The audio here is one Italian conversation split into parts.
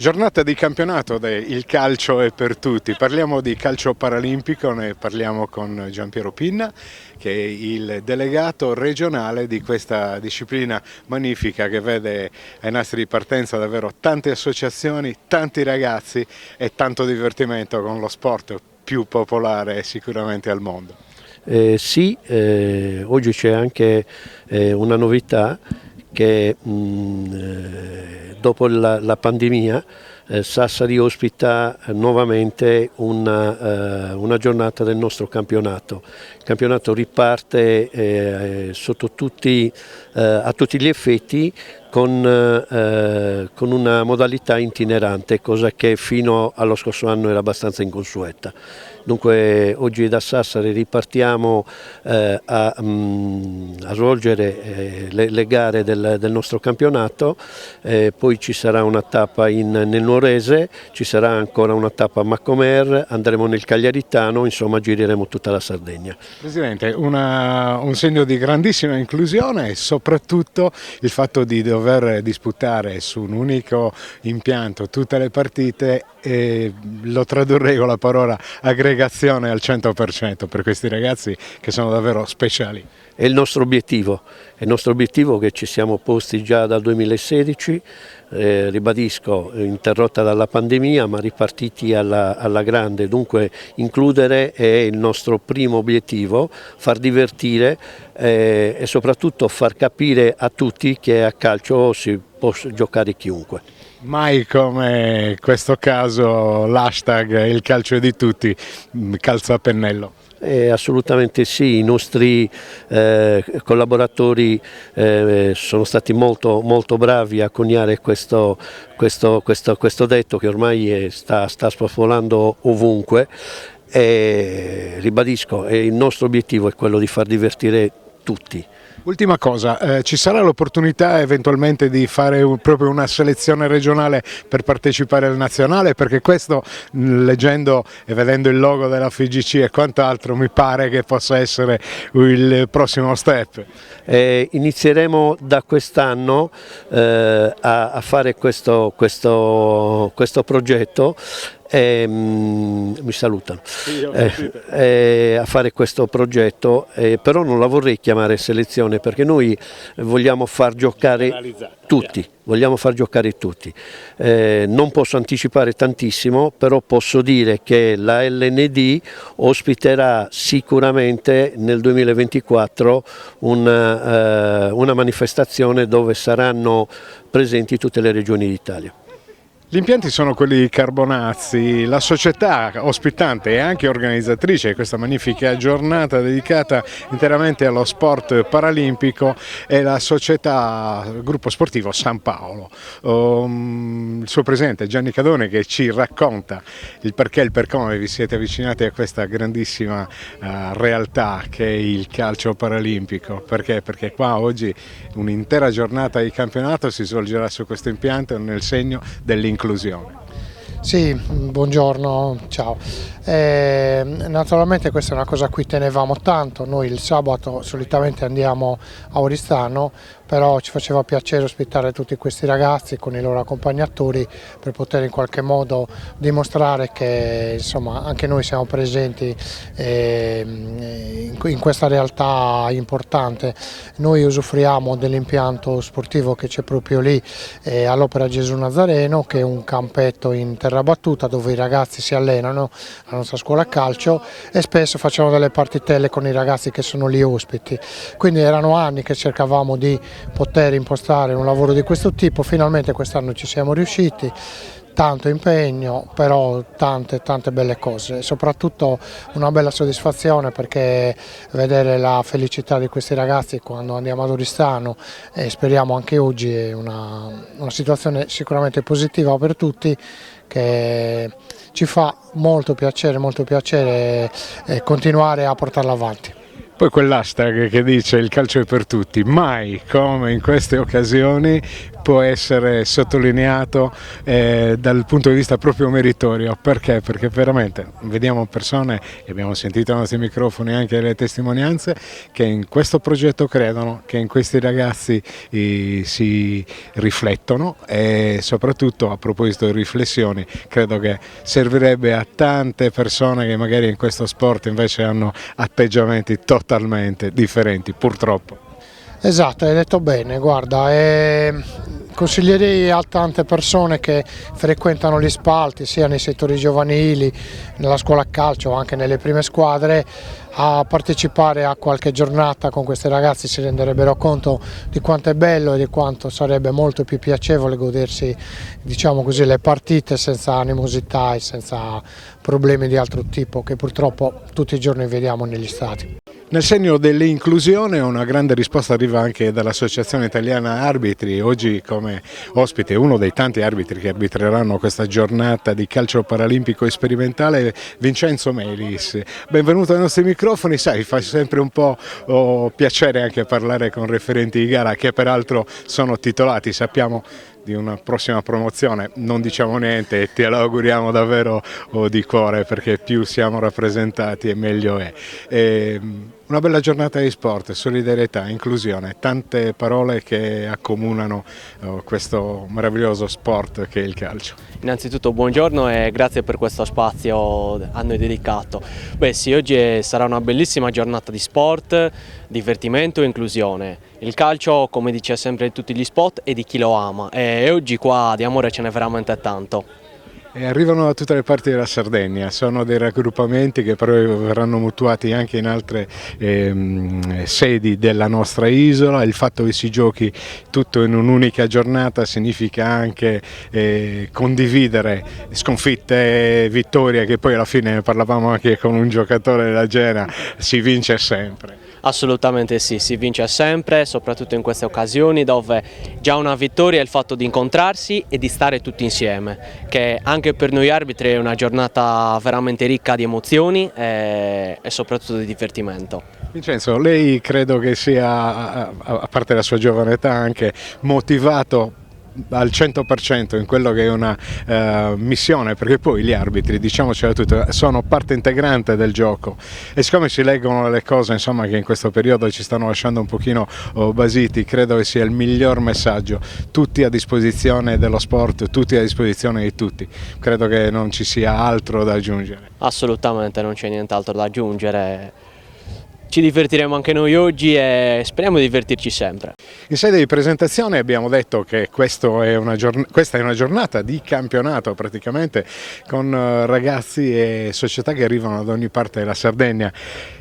Giornata di campionato Il calcio è per tutti, parliamo di calcio paralimpico, ne parliamo con Giampiero Pinna che è il delegato regionale di questa disciplina magnifica che vede ai nastri di partenza davvero tante associazioni, tanti ragazzi e tanto divertimento con lo sport più popolare sicuramente al mondo. Sì, oggi c'è anche una novità che dopo la pandemia Sassari ospita nuovamente una giornata del nostro campionato. Il campionato riparte a tutti gli effetti con una modalità itinerante, cosa che fino allo scorso anno era abbastanza inconsueta. Dunque oggi da Sassari ripartiamo a svolgere le gare del nostro campionato, poi ci sarà una tappa nel Nuorese, ci sarà ancora una tappa a Macomer, andremo nel Cagliaritano, insomma gireremo tutta la Sardegna. Presidente, un segno di grandissima inclusione e soprattutto il fatto di dover disputare su un unico impianto tutte le partite, lo tradurrei con la parola aggregazione al 100% per questi ragazzi che sono davvero speciali. È il nostro obiettivo che ci siamo posti già dal 2016, ribadisco, interrotta dalla pandemia ma ripartiti alla grande, dunque includere è il nostro primo obiettivo, far divertire e soprattutto far capire a tutti che a calcio si può giocare chiunque. Mai come questo caso l'hashtag il calcio è di tutti calza a pennello. Assolutamente sì, i nostri collaboratori sono stati molto bravi a coniare questo detto che ormai sta spopolando ovunque e ribadisco, il nostro obiettivo è quello di far divertire tutti. Ultima cosa, ci sarà l'opportunità eventualmente di fare proprio una selezione regionale per partecipare al nazionale? Perché questo, leggendo e vedendo il logo della FIGC e quant'altro, mi pare che possa essere il prossimo step. Inizieremo da quest'anno a fare questo progetto. Mi salutano a fare questo progetto, però non la vorrei chiamare selezione perché noi vogliamo far giocare tutti, non posso anticipare tantissimo, però posso dire che la LND ospiterà sicuramente nel 2024 una manifestazione dove saranno presenti tutte le regioni d'Italia. Gli impianti sono quelli Carbonazzi, la società ospitante e anche organizzatrice di questa magnifica giornata dedicata interamente allo sport paralimpico è la società Gruppo Sportivo San Paolo. Il suo presidente Gianni Cadone che ci racconta il perché e il per come vi siete avvicinati a questa grandissima realtà che è il calcio paralimpico. Perché? Perché qua oggi un'intera giornata di campionato si svolgerà su questo impianto nel segno dell'inclusione. Sì, buongiorno, ciao. Naturalmente questa è una cosa a cui tenevamo tanto, noi il sabato solitamente andiamo a Oristano, però ci faceva piacere ospitare tutti questi ragazzi con i loro accompagnatori per poter in qualche modo dimostrare che insomma, anche noi siamo presenti in questa realtà importante. Noi usufruiamo dell'impianto sportivo che c'è proprio lì all'Opera Gesù Nazareno, che è un campetto in terra battuta dove i ragazzi si allenano, la nostra scuola calcio, e spesso facciamo delle partitelle con i ragazzi che sono lì ospiti. Quindi erano anni che cercavamo di poter impostare un lavoro di questo tipo, finalmente quest'anno ci siamo riusciti. Tanto impegno, però tante belle cose e soprattutto una bella soddisfazione perché vedere la felicità di questi ragazzi quando andiamo ad Oristano e speriamo anche oggi è una situazione sicuramente positiva per tutti che ci fa molto piacere continuare a portarla avanti. Poi quell'hashtag che dice il calcio è per tutti, mai come in queste occasioni può essere sottolineato dal punto di vista proprio meritorio. Perché? Perché veramente vediamo persone, e abbiamo sentito ai nostri microfoni anche le testimonianze, che in questo progetto credono, che in questi ragazzi si riflettono, e soprattutto, a proposito di riflessioni, credo che servirebbe a tante persone che magari in questo sport invece hanno atteggiamenti totalmente differenti, purtroppo. Esatto, hai detto bene, guarda, consiglierei a tante persone che frequentano gli spalti, sia nei settori giovanili, nella scuola calcio o anche nelle prime squadre, a partecipare a qualche giornata con questi ragazzi. Si renderebbero conto di quanto è bello e di quanto sarebbe molto più piacevole godersi, diciamo così, le partite senza animosità e senza problemi di altro tipo che purtroppo tutti i giorni vediamo negli stadi. Nel segno dell'inclusione una grande risposta arriva anche dall'Associazione Italiana Arbitri, oggi come ospite uno dei tanti arbitri che arbitreranno questa giornata di calcio paralimpico e sperimentale, Vincenzo Melis. Benvenuto ai nostri microfoni, sai, fa sempre un po' piacere anche parlare con referenti di gara che peraltro sono titolati, sappiamo di una prossima promozione, non diciamo niente e te lo auguriamo davvero di cuore, perché più siamo rappresentati e meglio è. Una bella giornata di sport, solidarietà, inclusione, tante parole che accomunano questo meraviglioso sport che è il calcio. Innanzitutto buongiorno e grazie per questo spazio a noi dedicato. Beh sì, oggi sarà una bellissima giornata di sport, divertimento e inclusione. Il calcio, come dice sempre in tutti gli spot, è di chi lo ama e oggi qua di amore ce n'è veramente tanto. E arrivano da tutte le parti della Sardegna, sono dei raggruppamenti che però verranno mutuati anche in altre sedi della nostra isola. Il fatto che si giochi tutto in un'unica giornata significa anche condividere sconfitte e vittorie, che poi alla fine, ne parlavamo anche con un giocatore della Gena, si vince sempre. Assolutamente sì, si vince sempre, soprattutto in queste occasioni dove già una vittoria è il fatto di incontrarsi e di stare tutti insieme, che anche per noi arbitri è una giornata veramente ricca di emozioni e soprattutto di divertimento. Vincenzo, lei credo che sia, a parte la sua giovane età, anche motivato al 100% in quello che è una missione, perché poi gli arbitri, diciamocela tutta, sono parte integrante del gioco, e siccome si leggono le cose, insomma, che in questo periodo ci stanno lasciando un pochino basiti, credo che sia il miglior messaggio: tutti a disposizione dello sport, tutti a disposizione di tutti. Credo che non ci sia altro da aggiungere. Assolutamente non c'è nient'altro da aggiungere. Ci divertiremo anche noi oggi e speriamo di divertirci sempre. In sede di presentazione abbiamo detto che questa è una giornata di campionato praticamente, con ragazzi e società che arrivano da ogni parte della Sardegna.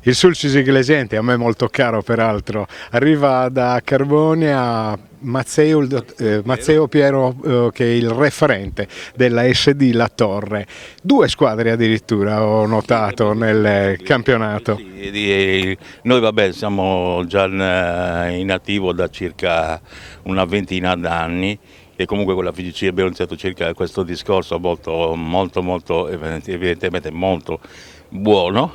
Il Sulcis Iglesiente, a me molto caro peraltro, arriva da Carbonia. Mazzeo Piero, che è il referente della SD La Torre. 2 squadre addirittura ho notato nel campionato. Noi vabbè siamo già in attivo da circa una ventina d'anni, e comunque con la FIGC abbiamo iniziato circa questo discorso molto evidentemente molto buono,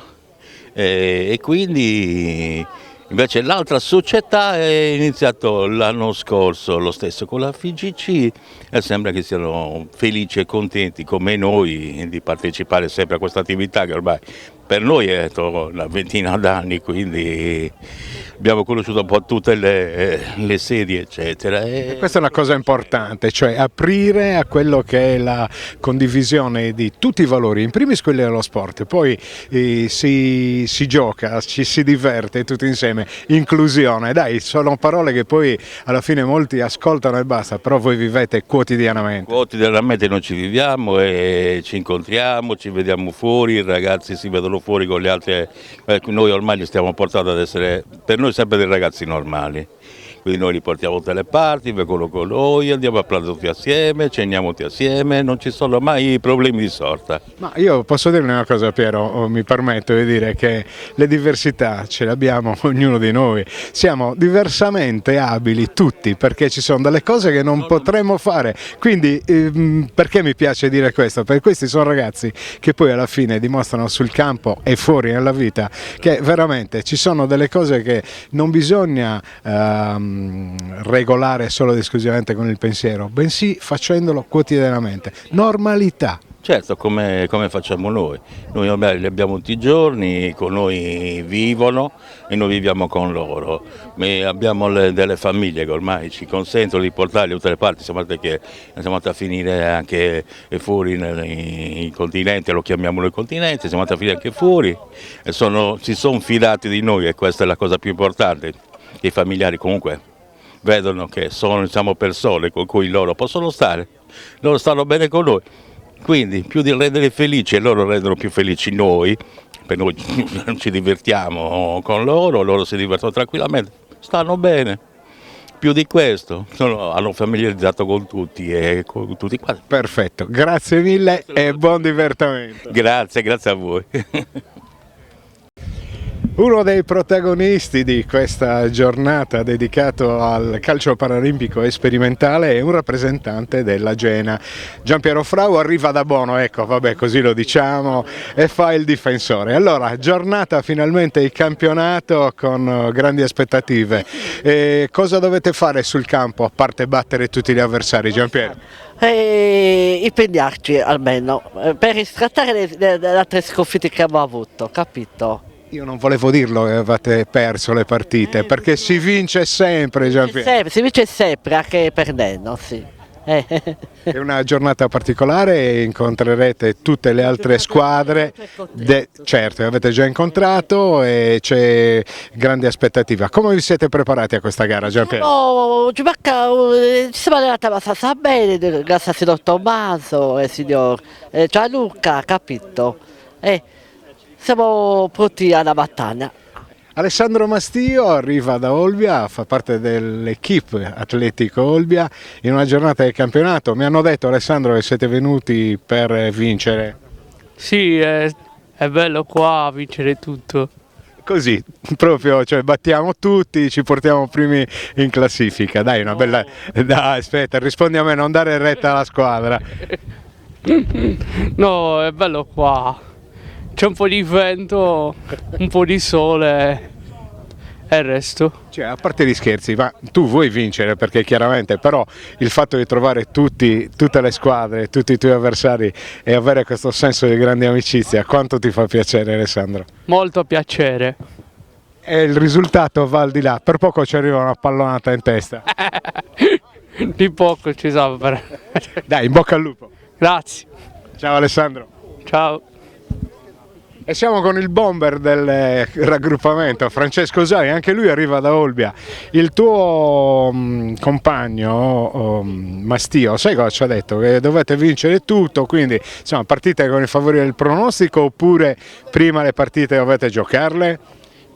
e quindi invece l'altra società è iniziato l'anno scorso lo stesso con la FIGC, e sembra che siano felici e contenti come noi di partecipare sempre a questa attività che ormai per noi è una ventina d'anni, quindi abbiamo conosciuto un po' tutte le sedi eccetera. E questa è una cosa importante, cioè aprire a quello che è la condivisione di tutti i valori, in primis quelli dello sport, poi si gioca, ci si diverte tutti insieme, inclusione, dai, sono parole che poi alla fine molti ascoltano e basta, però voi vivete quotidianamente. Quotidianamente noi ci viviamo e ci incontriamo, ci vediamo fuori, i ragazzi si vedono fuori con gli altri, noi ormai li stiamo portando ad essere per noi sempre dei ragazzi normali, quindi noi li portiamo tutte le parti, vengono con noi, andiamo a pranzo tutti assieme, ceniamo tutti assieme, non ci sono mai problemi di sorta. Ma io posso dirle una cosa, Piero, mi permetto di dire che le diversità ce le abbiamo ognuno di noi, siamo diversamente abili tutti perché ci sono delle cose che non potremmo fare, quindi perché mi piace dire questo? Perché questi sono ragazzi che poi alla fine dimostrano sul campo e fuori nella vita che veramente ci sono delle cose che non bisogna regolare solo ed esclusivamente con il pensiero, bensì facendolo quotidianamente, normalità. Certo, come facciamo noi. Noi vabbè, li abbiamo tutti i giorni, con noi vivono e noi viviamo con loro. Abbiamo delle famiglie che ormai ci consentono di portarli da tutte le parti, siamo andati a finire anche fuori nei continenti, lo chiamiamo noi continenti, siamo andati a finire anche fuori e si sono fidati di noi e questa è la cosa più importante. I familiari comunque vedono che siamo persone con cui loro possono stare, loro stanno bene con noi. Quindi più di rendere felici e loro rendono più felici noi, per noi ci divertiamo con loro, loro si divertono tranquillamente, stanno bene. Più di questo, hanno familiarizzato con tutti e con tutti quanti. Perfetto, grazie mille e buon divertimento. Grazie a voi. Uno dei protagonisti di questa giornata dedicato al calcio paralimpico e sperimentale è un rappresentante della Gena. Giampiero Frau arriva da Bono, ecco, vabbè, così lo diciamo, e fa il difensore. Allora, giornata finalmente il campionato con grandi aspettative. Cosa dovete fare sul campo a parte battere tutti gli avversari, Giampiero? Impegnarci almeno per riscattare le altre sconfitte che abbiamo avuto, capito? Io non volevo dirlo che avete perso le partite, perché si vince sempre, Giampiero. Si vince sempre, anche perdendo, sì. È una giornata particolare, incontrerete tutte le altre squadre, certo, avete già incontrato e c'è grande aspettativa. Come vi siete preparati a questa gara, Giampiero? Ci siamo allenati abbastanza bene, grazie al signor Tommaso e al signor Gianluca, capito? Siamo pronti alla battaglia. Alessandro Mastio arriva da Olbia, fa parte dell'equipe Atletico Olbia in una giornata del campionato. Mi hanno detto, Alessandro, che siete venuti per vincere. Sì, è bello qua vincere tutto. Così, proprio, cioè battiamo tutti, ci portiamo primi in classifica. Dai, una bella... Dai, aspetta, rispondi a me, non dare retta alla squadra. No, è bello qua. C'è un po' di vento, un po' di sole e il resto. Cioè, a parte gli scherzi, ma tu vuoi vincere perché chiaramente, però il fatto di trovare tutte le squadre, tutti i tuoi avversari e avere questo senso di grande amicizia, quanto ti fa piacere, Alessandro? Molto piacere. E il risultato va al di là, per poco ci arriva una pallonata in testa. Di poco ci sa. Dai, in bocca al lupo. Grazie. Ciao Alessandro. Ciao. E siamo con il bomber del raggruppamento, Francesco Usai, anche lui arriva da Olbia. Il tuo compagno Mastio, sai cosa ci ha detto? Che dovete vincere tutto, quindi insomma, partite con il favore del pronostico oppure prima le partite dovete giocarle?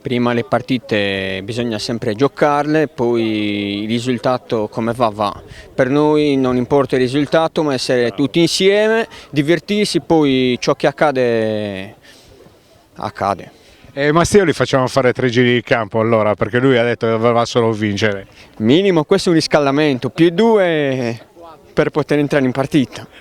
Prima le partite bisogna sempre giocarle, poi il risultato come va. Per noi non importa il risultato, ma essere tutti insieme, divertirsi, poi ciò che accade. E Mastio li facciamo fare 3 giri di campo allora, perché lui ha detto che doveva solo vincere. Minimo, questo è un riscaldamento, più 2 per poter entrare in partita.